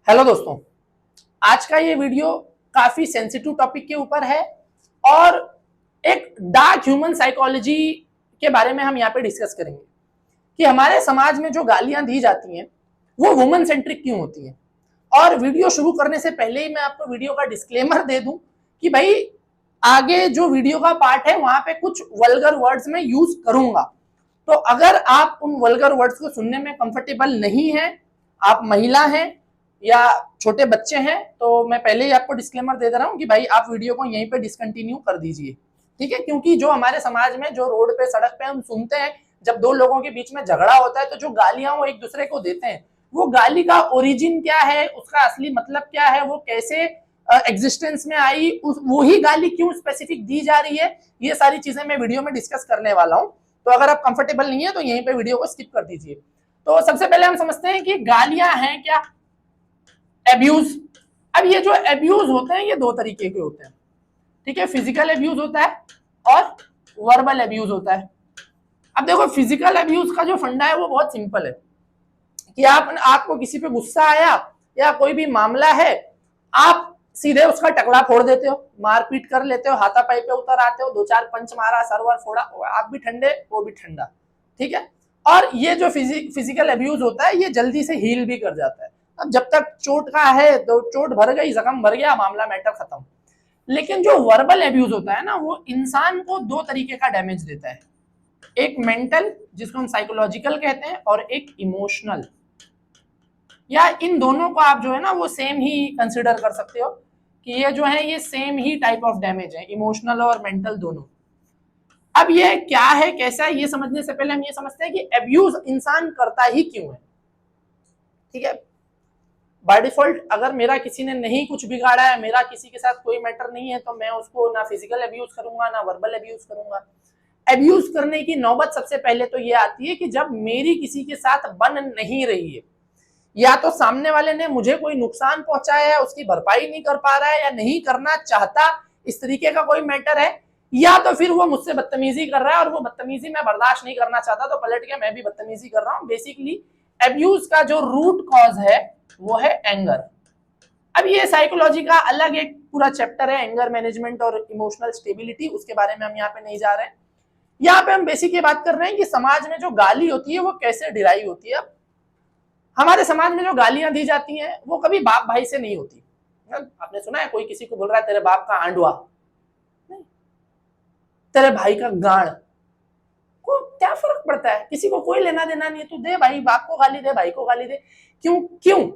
Hello दोस्तों, आज का ये वीडियो काफी सेंसिटिव टॉपिक के ऊपर है और एक डार्क ह्यूमन साइकोलॉजी के बारे में हम यहाँ पे डिस्कस करेंगे कि हमारे समाज में जो गालियां दी जाती हैं वो वुमन सेंट्रिक क्यों होती हैं। और वीडियो शुरू करने से पहले ही मैं आपको वीडियो का डिस्क्लेमर दे दूं कि भाई आगे जो वीडियो का पार्ट है वहां पे कुछ वल्गर वर्ड्स में यूज करूंगा, तो अगर आप उन वल्गर वर्ड्स को सुनने में कंफर्टेबल नहीं है, आप महिला हैं या छोटे बच्चे हैं, तो मैं पहले ही आपको डिस्क्लेमर दे रहा हूं कि भाई आप वीडियो को यहीं पे डिसकंटिन्यू कर दीजिए, ठीक है। क्योंकि जो हमारे समाज में जो रोड पे सड़क पे हम सुनते हैं, जब दो लोगों के बीच में झगड़ा होता है तो जो गालियां वो एक दूसरे को देते हैं, वो गाली का ओरिजिन क्या है, उसका असली मतलब क्या है, वो कैसे एग्जिस्टेंस में आई, वही गाली क्यों स्पेसिफिक दी जा रही है, ये सारी चीजें मैं वीडियो में डिस्कस करने वाला हूं। तो अगर आप कंफर्टेबल नहीं है तो यहीं पे वीडियो को स्किप कर दीजिए। तो सबसे पहले हम समझते हैं कि गालियां हैं क्या। एब्यूज। अब ये जो एब्यूज होते हैं ये दो तरीके के होते हैं, ठीक है। फिजिकल एब्यूज होता है और वर्बल एब्यूज होता है। अब देखो, फिजिकल एब्यूज का जो फंडा है वो बहुत सिंपल है कि आपको किसी पे गुस्सा आया या कोई भी मामला है, आप सीधे उसका टकला फोड़ देते हो, मारपीट कर लेते हो, हाथापाई पे उतर आते हो, दो चार पंच मारा, सरवर फोड़ा, आप भी ठंडे वो भी ठंडा, ठीक है। और ये जो फिजिकल एब्यूज होता है ये जल्दी से हील भी कर जाता है। अब जब तक चोट का है तो चोट भर गई, जख्म भर गया, मामला मैटर खत्म। लेकिन जो वर्बल एब्यूज होता है ना, वो इंसान को दो तरीके का डैमेज देता है, एक मेंटल जिसको हम साइकोलॉजिकल कहते हैं और एक इमोशनल, या इन दोनों को आप जो है ना वो सेम ही कंसिडर कर सकते हो कि ये जो है ये same he type of damage है, इमोशनल और मेंटल दोनों। अब ये क्या है, कैसा है, ये समझने से पहले हम ये समझते हैं कि एब्यूज इंसान करता ही क्यों है, ठीक है। बाय डिफॉल्ट अगर मेरा किसी ने नहीं कुछ बिगाड़ा है, मेरा किसी के साथ कोई मैटर नहीं है, तो मैं उसको ना फिजिकल एब्यूज करूंगा ना वर्बल एब्यूज करूंगा। एब्यूज करने की नौबत सबसे पहले तो ये आती है कि जब मेरी किसी के साथ बन नहीं रही है, या तो सामने वाले ने मुझे कोई नुकसान पहुंचाया है, उसकी भरपाई नहीं कर पा रहा है या नहीं करना चाहता, इस तरीके का कोई मैटर है, या तो फिर वो मुझसे बदतमीजी कर रहा है और वो बदतमीजी मैं बर्दाश्त नहीं करना चाहता तो पलट के मैं भी बदतमीजी कर रहा हूं। बेसिकली एब्यूज का जो रूट कॉज है वो है एंगर। अब ये साइकोलॉजी का अलग एक पूरा चैप्टर है, एंगर मैनेजमेंट और इमोशनल स्टेबिलिटी, उसके बारे में हम यहाँ पे नहीं जा रहे हैं। यहाँ पे हम बेसिक ये बात कर रहे हैं कि समाज में जो गाली होती है वो कैसे डिराइव होती है। हमारे समाज में जो गालियां दी जाती हैं वो कभी बाप भाई से नहीं होती। आपने सुना है कोई किसी को बोल रहा है तेरे बाप का आंडवा, नहीं, तेरे भाई का गांड, को क्या फर्क पड़ता है, किसी को कोई लेना देना नहीं है, तू दे भाई, बाप को गाली दे, भाई को गाली दे, क्यों क्यों।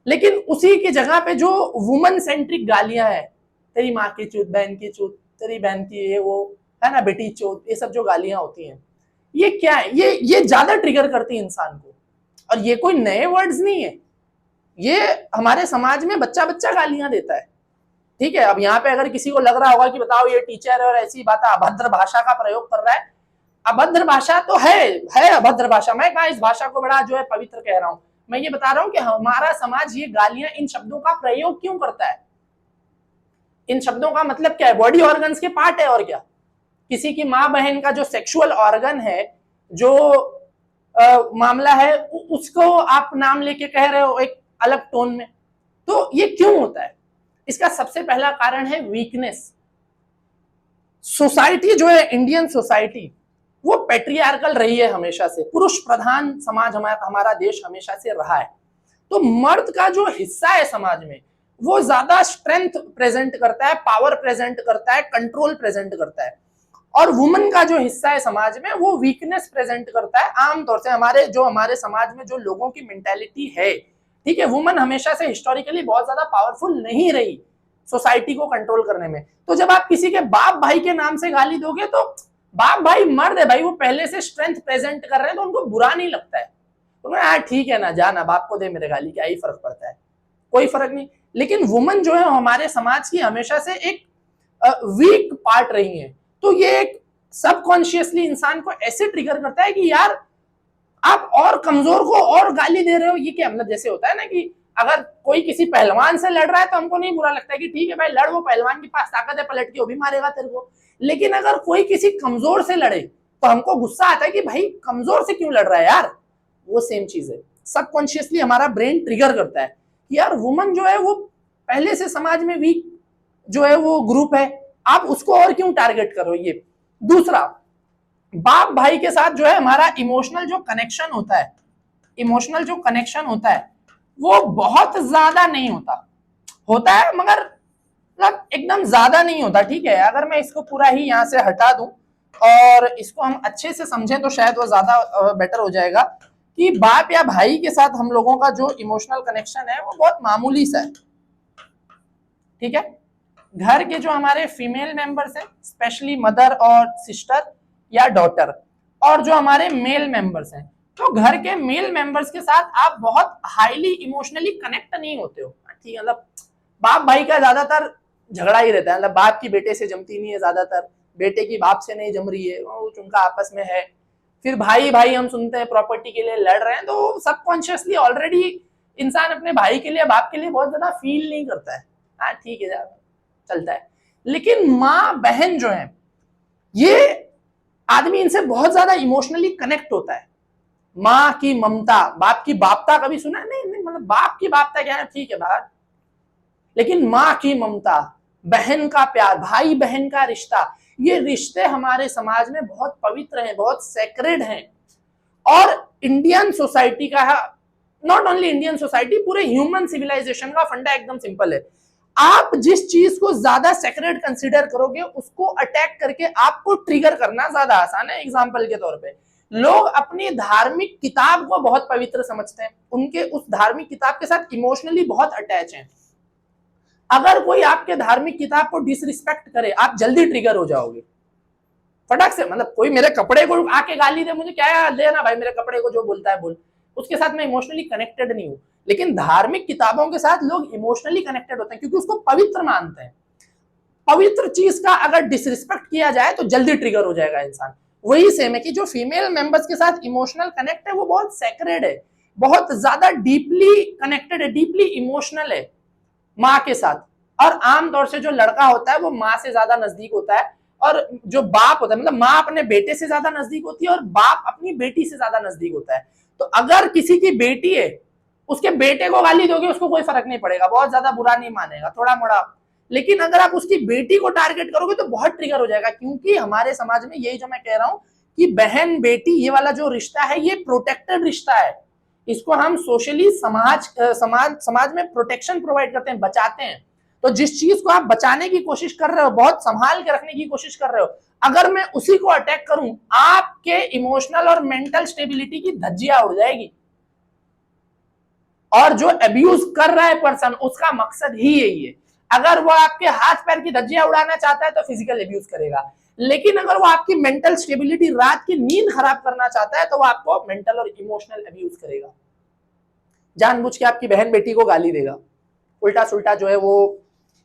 लेकिन उसी की जगह पे जो वुमन सेंट्रिक गालियां हैं, तेरी माँ की चूत, बहन की चूत, तेरी बहन की ये वो है ना, बेटी चोत, ये सब जो गालियां होती हैं ये क्या है, ये ज्यादा ट्रिगर करती है इंसान को। और ये कोई नए वर्ड्स नहीं है, ये हमारे समाज में बच्चा बच्चा गालियां देता है, ठीक है। अब यहाँ पे अगर किसी को लग रहा होगा कि बताओ ये टीचर है और ऐसी बात अभद्र भाषा का प्रयोग कर रहा है, अभद्र भाषा तो है अभद्र भाषा, मैं कहा इस भाषा को बड़ा जो है पवित्र कह रहा हूं, मैं ये बता रहा हूं कि हमारा समाज ये गालियां, इन शब्दों का प्रयोग क्यों करता है। इन शब्दों का मतलब क्या है, बॉडी ऑर्गन्स के पार्ट है, और क्या। किसी की माँ बहन का जो सेक्सुअल ऑर्गन है, जो मामला है, उसको आप नाम लेके कह रहे हो एक अलग टोन में, तो ये क्यों होता है। इसका सबसे पहला कारण है वीकनेस। सोसाइटी जो है, इंडियन सोसाइटी, वो पेट्रियार्कल रही है हमेशा से, पुरुष प्रधान समाज हमारा देश हमेशा से रहा है। तो मर्द का जो हिस्सा है समाज में वो ज्यादा स्ट्रेंथ प्रेजेंट करता है, पावर प्रेजेंट करता है, कंट्रोल प्रेजेंट करता है, और वुमन का जो हिस्सा है समाज में वो वीकनेस प्रेजेंट करता है। आमतौर से हमारे समाज में जो लोगों की मेंटालिटी है, ठीक है, वुमन हमेशा से हिस्टोरिकली बहुत ज्यादा पावरफुल नहीं रही सोसाइटी को कंट्रोल करने में। तो जब आप किसी के बाप भाई के नाम से गाली दोगे, तो बाप भाई मर्द है भाई, वो पहले से स्ट्रेंथ प्रेजेंट कर रहे हैं, तो उनको बुरा नहीं लगता है, तो ठीक है ना, जाना बाप को दे मेरे गाली, क्या ही फर्क पड़ता है, कोई फर्क नहीं। लेकिन वुमन जो है हमारे समाज की हमेशा से एक वीक पार्ट रही है, तो ये एक सबकॉन्शियसली इंसान को ऐसे ट्रिगर करता है कि यार आप और कमजोर को और गाली दे रहे हो। ये क्या मतलब, जैसे होता है ना कि अगर कोई किसी पहलवान से लड़ रहा है तो हमको नहीं बुरा लगता है कि ठीक है भाई लड़, वो पहलवान के पास ताकत है, पलट के वो भी मारेगा तेरे को। लेकिन अगर कोई किसी कमजोर से लड़े तो हमको गुस्सा आता है कि भाई कमजोर से क्यों लड़ रहा है यार। वो सेम चीज है, सबकॉन्शियसली हमारा ब्रेन ट्रिगर करता है कि यार वुमन जो है वो पहले से समाज में वीक जो है वो ग्रुप है, आप उसको और क्यों टारगेट करो। ये दूसरा, बाप भाई के साथ जो है हमारा इमोशनल जो कनेक्शन होता है, इमोशनल जो कनेक्शन होता है वो बहुत ज्यादा नहीं होता, होता है मगर मतलब एकदम ज्यादा नहीं होता। ठीक है, अगर मैं इसको पूरा ही यहाँ से हटा दूं और इसको हम अच्छे से समझें तो शायद वो ज्यादा बेटर हो जाएगा कि बाप या भाई के साथ हम लोगों का जो इमोशनल कनेक्शन है वो बहुत मामूली सा है। ठीक है, घर के जो हमारे फीमेल मेंबर्स हैं, स्पेशली मदर और सिस्टर या डॉटर, और जो हमारे मेल मेंबर्स हैं, तो घर के मेल मेंबर्स के साथ आप बहुत हाईली इमोशनली कनेक्ट नहीं होते हो। ठीक है, मतलब बाप भाई का ज्यादातर झगड़ा ही रहता है, मतलब बाप की बेटे से जमती नहीं है, ज्यादातर बेटे की बाप से नहीं जम रही है, उनका आपस में है। फिर भाई भाई हम सुनते हैं प्रॉपर्टी के लिए लड़ रहे हैं, तो सबकॉन्शियसली ऑलरेडी इंसान अपने भाई के लिए बाप के लिए बहुत ज्यादा फील नहीं करता है। हाँ ठीक है, चलता है। लेकिन माँ बहन जो है, ये आदमी इनसे बहुत ज्यादा इमोशनली कनेक्ट होता है। माँ की ममता, बाप की बापता कभी सुना है? नहीं, मतलब बाप की बापता क्या है, ठीक है बात, लेकिन माँ की ममता, बहन का प्यार, भाई बहन का रिश्ता, ये रिश्ते हमारे समाज में बहुत पवित्र हैं, बहुत सेक्रेड हैं। और इंडियन सोसाइटी का, नॉट ओनली इंडियन सोसाइटी, पूरे ह्यूमन सिविलाइजेशन का फंडा एकदम सिंपल है। आप जिस चीज को ज्यादा सेक्रेड कंसीडर करोगे उसको अटैक करके आपको ट्रिगर करना ज्यादा आसान है। एग्जांपल के तौर पे, लोग अपनी धार्मिक किताब को बहुत पवित्र समझते हैं, उनके उस धार्मिक किताब के साथ इमोशनली बहुत अटैच हैं। अगर कोई आपके धार्मिक किताब को डिसरिस्पेक्ट करे, आप जल्दी ट्रिगर हो जाओगे फटाक से। मतलब कोई मेरे कपड़े को आके गाली दे, मुझे क्या देना भाई, मेरे कपड़े को जो बोलता है बोल, उसके साथ मैं इमोशनली कनेक्टेड नहीं हूं। लेकिन धार्मिक किताबों के साथ लोग इमोशनली कनेक्टेड होते हैं क्योंकि उसको पवित्र मानते हैं। पवित्र चीज का अगर डिसरिस्पेक्ट किया जाए तो जल्दी ट्रिगर हो जाएगा इंसान। वही सेम है कि जो फीमेल मेंबर्स के साथ इमोशनल कनेक्ट है वो बहुत सेक्रेड है, बहुत ज्यादा डीपली कनेक्टेड है, डीपली इमोशनल है माँ के साथ। और आमतौर से जो लड़का होता है वो माँ से ज्यादा नजदीक होता है, और जो बाप होता है, मतलब माँ अपने बेटे से ज्यादा नजदीक होती है और बाप अपनी बेटी से ज्यादा नजदीक होता है। तो अगर किसी की बेटी है, उसके बेटे को गाली दोगे उसको कोई फर्क नहीं पड़ेगा, बहुत ज्यादा बुरा नहीं मानेगा, थोड़ा मोड़ा। लेकिन अगर आप उसकी बेटी को टारगेट करोगे तो बहुत ट्रिगर हो जाएगा, क्योंकि हमारे समाज में यही जो मैं कह रहा हूं कि बहन बेटी ये वाला जो रिश्ता है ये प्रोटेक्टेड रिश्ता है। इसको हम सोशली समाज में प्रोटेक्शन प्रोवाइड करते हैं, बचाते हैं। तो जिस चीज को आप बचाने की कोशिश कर रहे हो, बहुत संभाल के रखने की कोशिश कर रहे हो, अगर मैं उसी को अटैक करूं, आपके इमोशनल और मेंटल स्टेबिलिटी की धज्जियां उड़ जाएगी। और जो अब्यूज कर रहा है पर्सन, उसका मकसद ही यही है। अगर वो आपके हाथ पैर की धज्जियां उड़ाना चाहता है तो फिजिकल अब्यूज करेगा, लेकिन अगर वो आपकी मेंटल स्टेबिलिटी, रात की नींद खराब करना चाहता है तो वो आपको मेंटल और इमोशनल अब्यूज करेगा। जानबूझ के आपकी बहन बेटी को गाली देगा, उल्टा सुल्टा जो है वो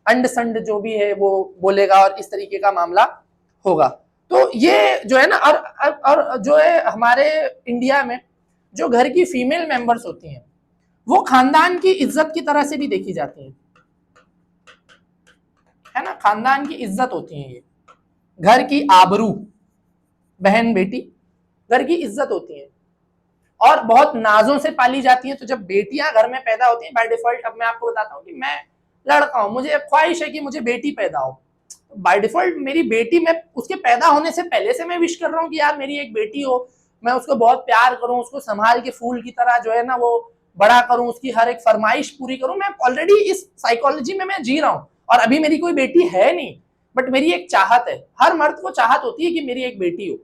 अंड संड जो भी है वो बोलेगा, और इस तरीके का मामला होगा। तो ये जो है ना, और जो है हमारे इंडिया में जो घर की फीमेल मेंबर्स होती हैं वो खानदान की इज्जत की तरह से भी देखी जाती हैं, है ना, खानदान की इज्जत होती है ये, घर की आबरू, बहन बेटी घर की इज्जत होती है और बहुत नाजों से पाली जाती हैं। तो जब बेटियां घर में पैदा होती हैं बाय डिफॉल्ट, अब मैं आपको बताता हूँ कि मैं लड़का हूं, मुझे ख्वाहिश है कि मुझे बेटी पैदा हो, बाय डिफॉल्ट मेरी बेटी, मैं उसके पैदा होने से पहले से मैं विश कर रहा हूँ कि यार मेरी एक बेटी हो, मैं उसको बहुत प्यार करूं, उसको संभाल के फूल की तरह जो है ना वो बड़ा करूं, उसकी हर एक फरमाइश पूरी करूं। मैं ऑलरेडी इस साइकोलॉजी में मैं जी रहा हूं, और अभी मेरी कोई बेटी है नहीं, बट मेरी एक चाहत है, हर मर्द को चाहत होती है कि मेरी एक बेटी हो।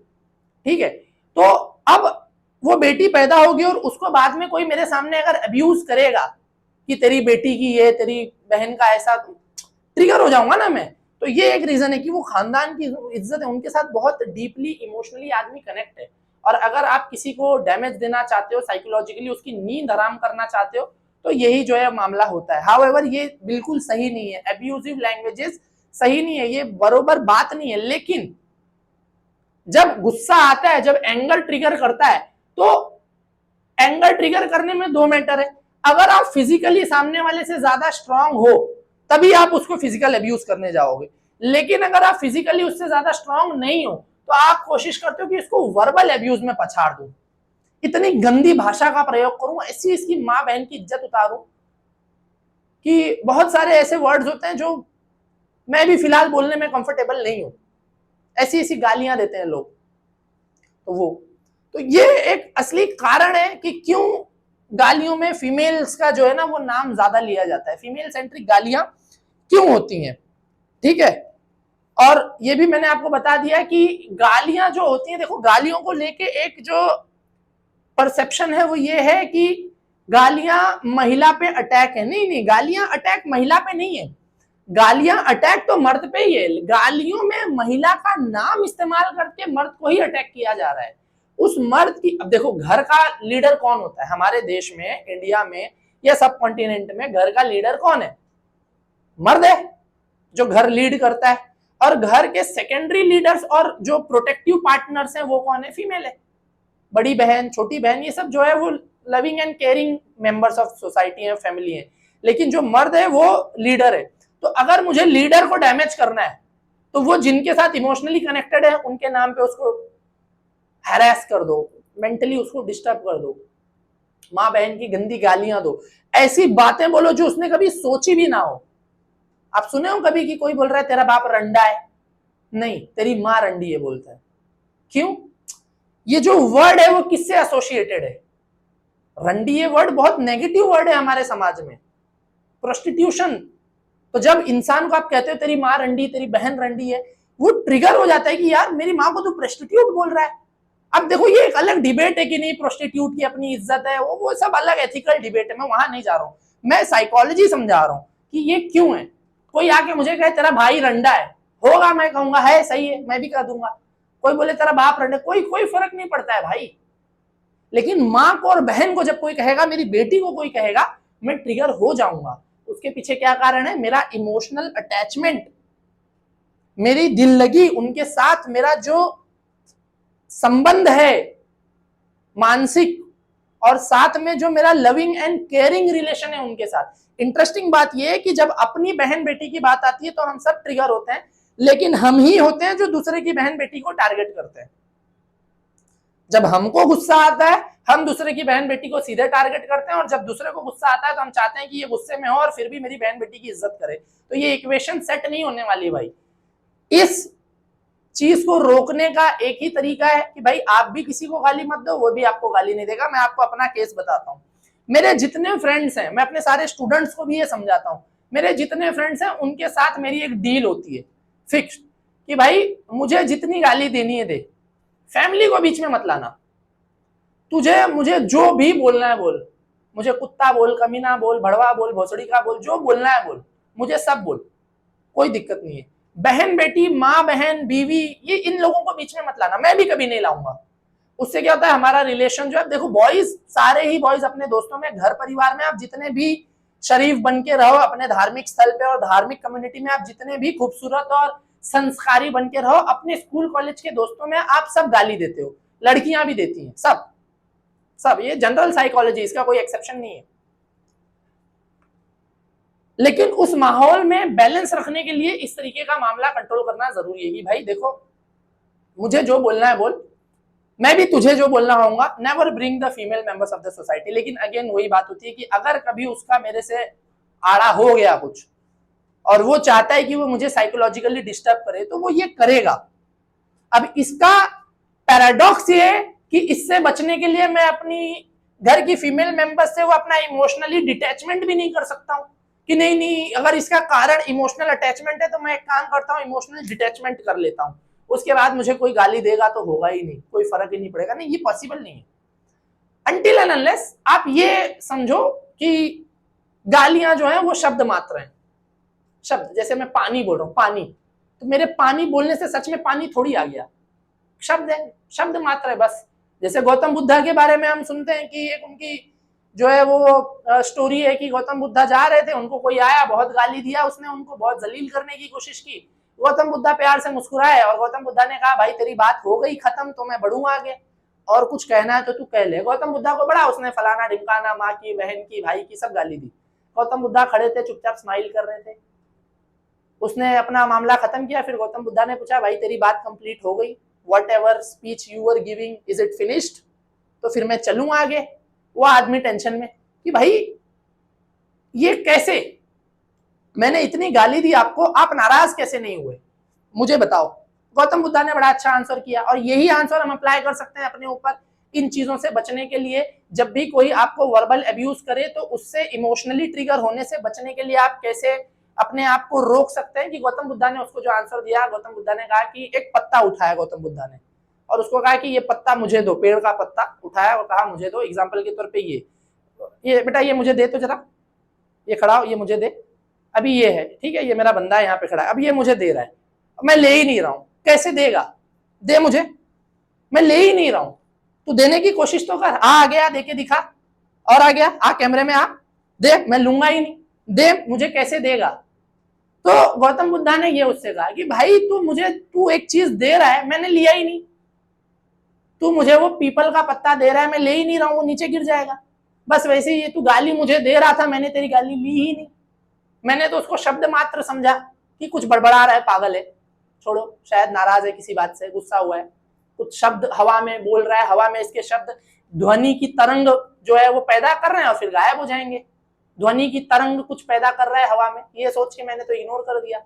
ठीक है, तो अब वो बेटी पैदा होगी और उसको बाद में कोई मेरे सामने अगर अब्यूज करेगा कि तेरी बेटी की ये, तेरी बहन का ऐसा, ट्रिगर हो जाऊंगा ना मैं। तो ये एक रीजन है कि वो खानदान की इज्जत है, उनके साथ बहुत डीपली इमोशनली आदमी कनेक्ट है। और अगर आप किसी को डैमेज देना चाहते हो साइकोलॉजिकली, उसकी नींद हराम करना चाहते हो, तो यही जो है मामला होता है। हाउएवर ये बिल्कुल सही नहीं है, अब्यूजिव लैंग्वेजेस सही नहीं है, ये बरोबर बात नहीं है। लेकिन जब गुस्सा आता है, जब एंगर ट्रिगर करता है, तो एंगर ट्रिगर करने में दो मैटर है। अगर आप फिजिकली सामने वाले से ज्यादा स्ट्रांग हो तभी आप उसको फिजिकल अब्यूज करने जाओगे, लेकिन अगर आप फिजिकली उससे ज्यादा स्ट्रांग नहीं हो तो आप कोशिश करते हो कि इसको वर्बल अब्यूज में पछाड़ दूं, इतनी गंदी भाषा का प्रयोग करूं, ऐसी इसकी माँ बहन की इज्जत उतारूं। कि बहुत सारे ऐसे वर्ड्स होते हैं जो मैं भी फिलहाल बोलने में कंफर्टेबल नहीं हूं, ऐसी ऐसी गालियां देते हैं लोग। तो ये एक असली कारण है कि क्यों गालियों में फीमेल्स का जो है ना वो नाम ज्यादा लिया जाता है, फीमेल सेंट्रिक गालियां क्यों होती हैं, ठीक है। और ये भी मैंने आपको बता दिया कि गालियां जो होती हैं, देखो गालियों को लेके एक जो परसेप्शन है वो ये है कि गालियां महिला पे अटैक है। नहीं नहीं, गालियां अटैक महिला पे नहीं है, गालियां अटैक तो मर्द पे ही है। गालियों में महिला का नाम इस्तेमाल करके मर्द को ही अटैक किया जा रहा है। उस मर्द की, अब देखो घर का लीडर कौन होता है हमारे देश में, इंडिया में या सब कॉन्टिनेंट में, घर का लीडर कौन है? मर्द है जो घर लीड करता है। और घर के सेकेंडरी लीडर्स और जो प्रोटेक्टिव पार्टनर्स हैं वो कौन है? फीमेल है। बड़ी बहन, छोटी बहन, ये सब जो है वो loving and caring members of society है, फैमिली है। लेकिन जो मर्द है वो लीडर है। तो अगर मुझे लीडर को डैमेज करना है तो वो जिनके साथ इमोशनली कनेक्टेड है उनके नाम पे उसको हैरेस कर दो, मेंटली उसको डिस्टर्ब कर दो, माँ बहन की गंदी गालियां दो, ऐसी बातें बोलो जो उसने कभी सोची भी ना हो। आप सुने हो कभी कि कोई बोल रहा है तेरा बाप रंडा है? नहीं, तेरी माँ रंडी है बोलता है। क्यों? ये जो वर्ड है वो किससे एसोसिएटेड है? रंडी ये वर्ड बहुत नेगेटिव वर्ड है हमारे समाज में। प्रोस्टिट्यूशन, तो जब इंसान को आप कहते हो तेरी माँ रंडी, तेरी बहन रंडी है, वो ट्रिगर हो जाता है कि यार मेरी माँ को तो प्रोस्टिट्यूट बोल रहा है। अब देखो ये एक अलग डिबेट है कि नहीं, प्रोस्टिट्यूट की अपनी इज्जत है, वो सब अलग एथिकल डिबेट है, मैं वहां नहीं जा रहा हूं। मैं साइकोलॉजी समझा रहा हूं कि ये क्यों है। कोई आके मुझे कहे तेरा भाई रंडा है, होगा, मैं कहूंगा है, सही है, मैं भी कह दूंगा। कोई बोले तेरा बाप रंडा, कोई फर्क नहीं पड़ता है भाई। लेकिन माँ को और बहन को जब कोई कहेगा, मेरी बेटी को कोई कहेगा, मैं ट्रिगर हो जाऊंगा। उसके पीछे क्या कारण है? मेरा इमोशनल अटैचमेंट, मेरी दिल लगी उनके साथ, मेरा जो संबंध है मानसिक, और साथ में जो मेरा लविंग एंड केयरिंग रिलेशन है उनके साथ। इंटरेस्टिंग बात यह है कि जब अपनी बहन बेटी की बात आती है तो हम सब ट्रिगर होते हैं, लेकिन हम ही होते हैं जो दूसरे की बहन बेटी को टारगेट करते हैं। जब हमको गुस्सा आता है हम दूसरे की बहन बेटी को सीधे टारगेट करते हैं, और जब दूसरे को गुस्सा आता है तो हम चाहते हैं कि ये गुस्से में हो और फिर भी मेरी बहन बेटी की इज्जत करे। तो ये इक्वेशन सेट नहीं होने वाली भाई। इस चीज को रोकने का एक ही तरीका है कि भाई आप भी किसी को गाली मत दो, वो भी आपको गाली नहीं देगा। मैं आपको अपना केस बताता हूँ। मेरे जितने फ्रेंड्स हैं, मैं अपने सारे स्टूडेंट्स को भी ये समझाता हूँ, मेरे जितने फ्रेंड्स हैं उनके साथ मेरी एक डील होती है फिक्स, कि भाई मुझे जितनी गाली देनी है दे, फैमिली को बीच में मत लाना। तुझे मुझे जो भी बोलना है बोल, मुझे कुत्ता बोल, कमीना बोल, भड़वा बोल, भोसड़ी का बोल, जो बोलना है बोल, मुझे सब बोल, कोई दिक्कत नहीं है। बहन बेटी, माँ बहन, बीवी, ये इन लोगों को बीच में मत लाना, मैं भी कभी नहीं लाऊंगा। उससे क्या होता है, हमारा रिलेशन जो है, देखो बॉयज, सारे ही बॉयज अपने दोस्तों में, घर परिवार में आप जितने भी शरीफ बन के रहो, अपने धार्मिक स्थल पे और धार्मिक कम्युनिटी में आप जितने भी खूबसूरत और संस्कारी बन के रहो, अपने स्कूल कॉलेज के दोस्तों में आप सब गाली देते हो, लड़कियां भी देती हैं, सब ये जनरल साइकोलॉजी, इसका कोई एक्सेप्शन नहीं है। लेकिन उस माहौल में बैलेंस रखने के लिए इस तरीके का मामला कंट्रोल करना जरूरी है कि भाई देखो मुझे जो बोलना है बोल, मैं भी तुझे जो बोलना होगा, never bring the female members of the society. लेकिन अगेन वही बात होती है कि अगर कभी उसका मेरे से आड़ा हो गया कुछ और वो चाहता है कि वो मुझे साइकोलॉजिकली डिस्टर्ब करे, तो वो ये करेगा। अब इसका पैराडॉक्स ये है कि इससे बचने के लिए मैं अपनी घर की फीमेल मेंबर से वो अपना इमोशनली डिटैचमेंट भी नहीं कर सकता हूं कि नहीं, अगर इसका कारण इमोशनल अटैचमेंट है तो मैं एक काम करता हूं, इमोशनल डिटैचमेंट कर लेता हूं, उसके बाद मुझे कोई गाली देगा तो होगा ही नहीं, कोई फर्क ही नहीं पड़ेगा। नहीं, ये पॉसिबल नहीं है अनटिल एंड अनलेस आप ये समझो कि गालियां जो है वो शब्द मात्र हैं। शब्द, जैसे मैं पानी बोल रहा हूं, पानी, तो मेरे पानी बोलने से सच में पानी थोड़ी आ गया, शब्द है, शब्द मात्र है बस। जैसे गौतम बुद्धा के बारे में हम सुनते हैं कि एक उनकी जो है वो स्टोरी है कि गौतम बुद्धा जा रहे थे, उनको कोई आया, बहुत गाली दिया, उसने उनको बहुत जलील करने की कोशिश की। गौतम बुद्धा प्यार से मुस्कुराए और गौतम बुद्धा ने कहा भाई तेरी बात हो गई खत्म, तो मैं बढ़ूं आगे, और कुछ कहना है तो तू कह ले। गौतम बुद्धा को बड़ा उसने फलाना ढिमकाना, माँ की, बहन की, भाई की, सब गाली दी। गौतम बुद्धा खड़े थे, चुपचाप स्माइल कर रहे थे। उसने अपना मामला खत्म किया। फिर गौतम बुद्धा ने पूछा भाई तेरी बात कंप्लीट हो गई, whatever speech you are giving, is it finished, तो फिर मैं चलूं आगे। वो आदमी टेंशन में कि भाई ये कैसे, मैंने इतनी गाली दी आपको, आप नाराज कैसे नहीं हुए, मुझे बताओ। गौतम बुद्धा ने बड़ा अच्छा आंसर किया, और यही आंसर हम अप्लाई कर सकते हैं अपने ऊपर इन चीजों से बचने के लिए। जब भी कोई आपको वर्बल अब्यूज करे तो उससे इमोशनली ट्रिगर होने से बचने के लिए आप कैसे अपने आप को रोक सकते हैं। कि गौतम बुद्धा ने उसको जो आंसर दिया, गौतम बुद्धा ने कहा कि एक पत्ता उठाया गौतम बुद्धा ने, और उसको कहा कि ये पत्ता मुझे दो, पेड़ का पत्ता उठाया और कहा मुझे दो। एग्जाम्पल के तौर पे ये बेटा ये मुझे दे तो जरा, ये खड़ा हो, ये मुझे दे। अभी ये है, ठीक है, ये मेरा बंदा है यहाँ पे खड़ा है, अब ये मुझे दे रहा है, मैं ले ही नहीं रहा हूं, कैसे देगा, दे मुझे, मैं ले ही नहीं रहा हूं, तू देने की कोशिश तो कर, आ गया, दे के दिखा, और आ गया, आ कैमरे में आ, दे, मैं लूंगा ही नहीं, दे मुझे, कैसे देगा। तो गौतम बुद्धा ने ये उससे कहा कि भाई तू एक चीज दे रहा है, मैंने लिया ही नहीं, तू मुझे वो पीपल का पत्ता दे रहा है, मैं ले ही नहीं रहा हूं, वो नीचे गिर जाएगा। बस वैसे ही ये तू गाली मुझे दे रहा था, मैंने तेरी गाली ली ही नहीं, मैंने तो उसको शब्द मात्र समझा कि कुछ बड़बड़ा रहा है, पागल है, छोड़ो, शायद नाराज है किसी बात से, गुस्सा हुआ है, कुछ शब्द हवा में बोल रहा है, हवा में इसके शब्द ध्वनि की तरंग जो है वो पैदा कर रहे हैं और फिर गायब हो जाएंगे। ध्वनि की तरंग कुछ पैदा कर रहा है हवा में, ये सोच के मैंने तो इग्नोर कर दिया।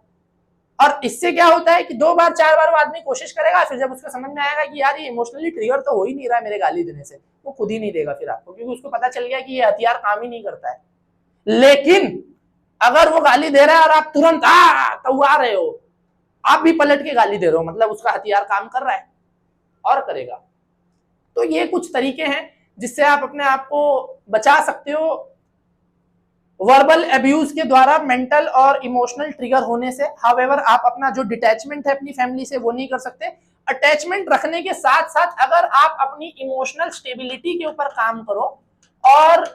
और इससे क्या होता है कि 2 बार 4 बार वो आदमी कोशिश करेगा, फिर जब उसको समझ में आएगा कि यार ये इमोशनली ट्रिगर तो हो ही नहीं रहा है मेरे गाली देने से, वो खुद ही नहीं देगा फिर आपको, क्योंकि उसको पता चल गया कि ये हथियार काम ही नहीं करता है। लेकिन अगर वो गाली दे रहा है और आप तुरंत तौआ रहे हो, आप भी पलट के गाली दे रहे हो, मतलब उसका हथियार काम कर रहा है और करेगा। तो ये कुछ तरीके हैं जिससे आप अपने आप को बचा सकते हो वर्बल अब्यूज के द्वारा मेंटल और इमोशनल ट्रिगर होने से। हाउएवर आप अपना जो डिटैचमेंट है अपनी फैमिली से वो नहीं कर सकते। अटैचमेंट रखने के साथ साथ अगर आप अपनी इमोशनल स्टेबिलिटी के ऊपर काम करो और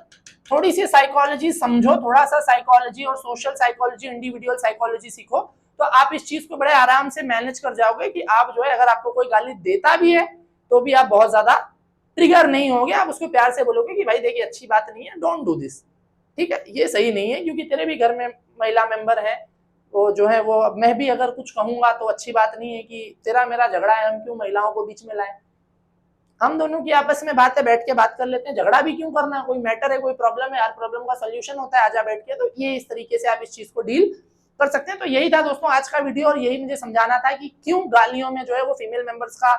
थोड़ी सी साइकोलॉजी समझो, थोड़ा सा साइकोलॉजी और सोशल साइकोलॉजी, इंडिविजुअल साइकोलॉजी सीखो, तो आप इस चीज को बड़े आराम से मैनेज कर जाओगे कि आप जो है अगर आपको कोई गाली देता भी है तो भी आप बहुत ज्यादा ट्रिगर नहीं होगे। आप उसको प्यार से बोलोगे कि भाई देखिए अच्छी बात नहीं है, डोंट डू दिस, ठीक है, ये सही नहीं है, क्योंकि तेरे भी घर में महिला मेंबर है, वो जो है वो मैं भी अगर कुछ कहूंगा तो अच्छी बात नहीं है कि तेरा मेरा झगड़ा है, हम क्यों महिलाओं को बीच में लाएं, हम दोनों की आपस में बात है, बैठ के बात कर लेते हैं, झगड़ा भी क्यों करना, कोई मैटर है, कोई प्रॉब्लम है, हर प्रॉब्लम का सोल्यूशन होता है, आजा बैठ के। तो ये इस तरीके से आप इस चीज को डील कर सकते हैं। तो यही था दोस्तों आज का वीडियो, और यही मुझे समझाना था कि क्यों गालियों में जो है वो फीमेल मेंबर्स का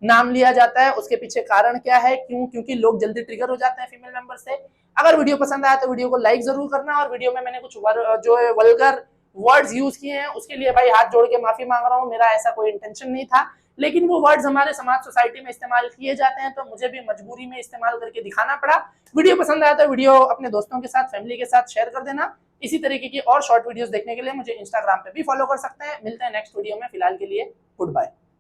नाम लिया जाता है, उसके पीछे कारण क्या है, क्यों, क्योंकि लोग जल्दी ट्रिगर हो जाते हैं फीमेल मेंबर से। अगर वीडियो पसंद आया तो वीडियो को लाइक जरूर करना, और वीडियो में मैंने कुछ जो है वल्गर वर्ड्स यूज किए हैं उसके लिए भाई हाथ जोड़ के माफी मांग रहा हूँ, मेरा ऐसा कोई इंटेंशन नहीं था, लेकिन वो वर्ड्स हमारे समाज सोसाइटी में इस्तेमाल किए जाते हैं तो मुझे भी मजबूरी में इस्तेमाल करके दिखाना पड़ा। वीडियो पसंद आया तो वीडियो अपने दोस्तों के साथ, फैमिली के साथ शेयर कर देना। इसी तरीके की और शॉर्ट वीडियोस देखने के लिए मुझे इंस्टाग्राम पे भी फॉलो कर सकते हैं। मिलते हैं नेक्स्ट वीडियो में, फिलहाल के लिए गुड बाय।